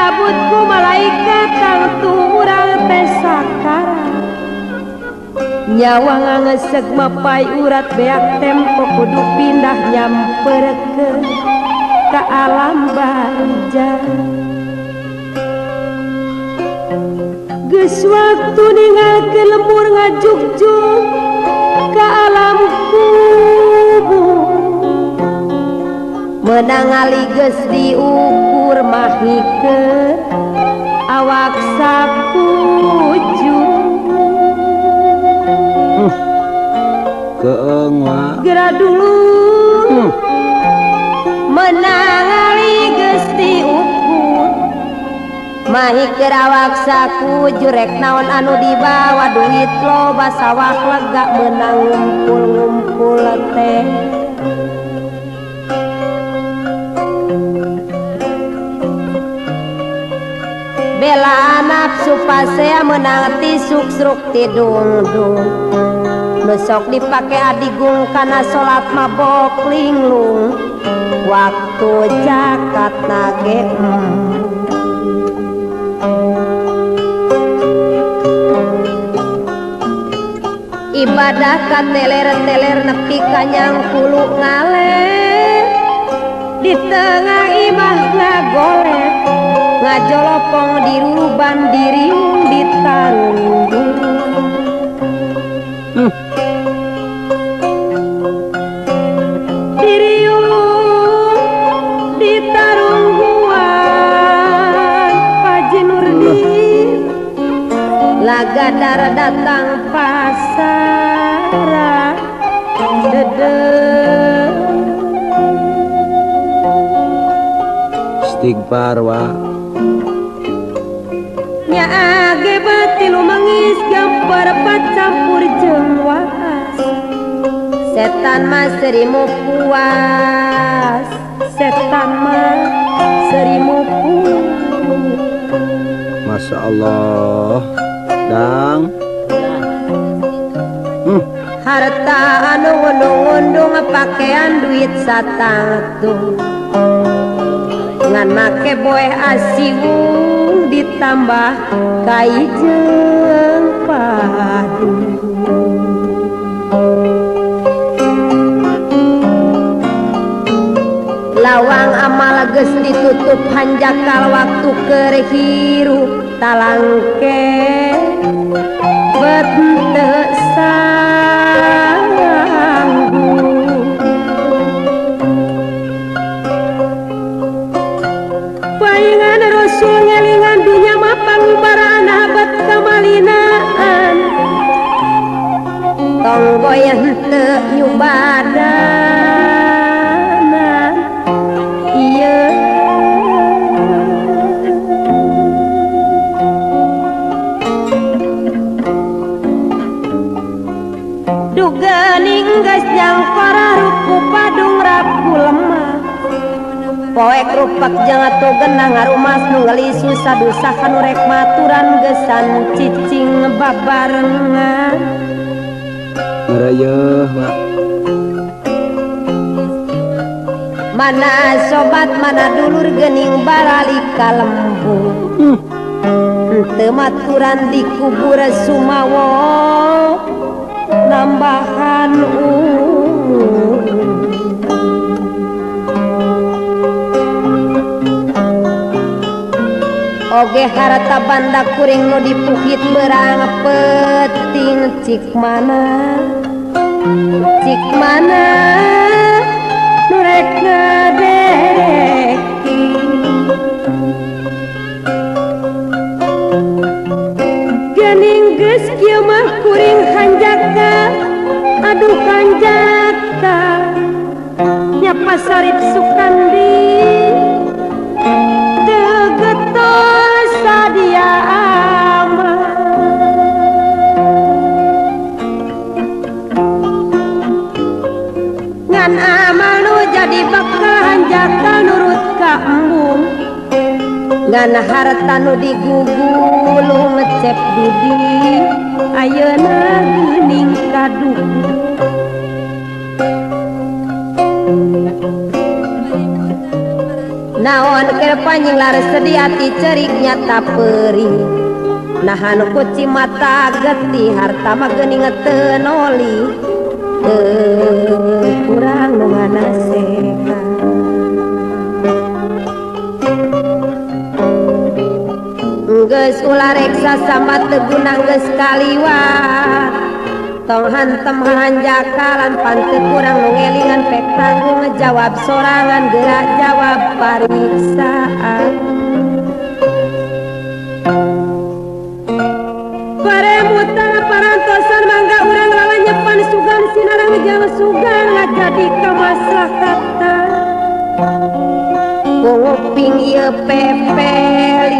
disambutku malaikat kang turang teh sakara nyawa ngangeseg mapai urat beak tempo kudu pindah nyamperkeun ka alam barja geus waktu ninggalkeun lembur ngajugjug ka alam kubur menang ali geus diukur mahikeun awak sapuju keung wa geura dulu menang ali geus diukur mahikeun awak sapuju rek naon anu dibawa duit loba sawah lega menang ngumpul-ngumpul teh bela nafsu pasea menang tisuk-sruk tidung-dung besok dipake adigung kana salat mabok linglung waktu jakat nage ibadah ka teler-teler nepi ka nyangkulu ngaler di tengah imah ngagolet ngajolopong diruruban diriung ditarunggung diriung ditarungguan Paji Nurdin lagadar datang pasara dedeh istighfar wa nya age batilu mangis gampar pacampur jeung waas setan mah serimu puas setan mah serimu puas Masya Allah dang harta anu ngundung-ngundung pakaian duit satatu ngan make boeh asiwung ditambah kai jeung padu lawang amal geus ditutup hanjakal waktu keur hirup talangke bet teu sanggup paingan Rasul ngelingan dunya mah pangubaran habat kamalinaan tong goyah teu nyubadanan ieu dugening geus jangkora ruku padung rapu lemah poek rupak jeung atuh genang ngarumas nu ngelisu sadusa kanu rek maturan gesan cicing babarengan ngarayeuh wa mana sobat mana dulur geuning baralika lembu teu maturan dikubur sumawo nambahan oge harta banda kuring nu dipukit berang peting cik mana nu rek ngadeki geuning geus kieu mah kuring hanjaka aduh hanjaka nya pasarip sukandi teu getos sadia aman ngan amal nu jadi bakal hanjaka nurut ka embung ngan harta nu digugulu ngecep dudi ayeuna geuning kaduh naon keur panjing laras sediati cerik nyata perih nahan kuci mata getih harta mah geuning teu noli teu kurang nu nganasehan geus ulah reksa sambat teu guna geus kaliwat tong hantem hanjakalan panteu kurang nu ngelingan pek tanggung ngejawab sorangan gerak jawab pariksaan paremutan parantosan mangga urang lala nyepan sugan sinara ngejawab sugan ngajadi kamaslahatan nguping ieu pepeli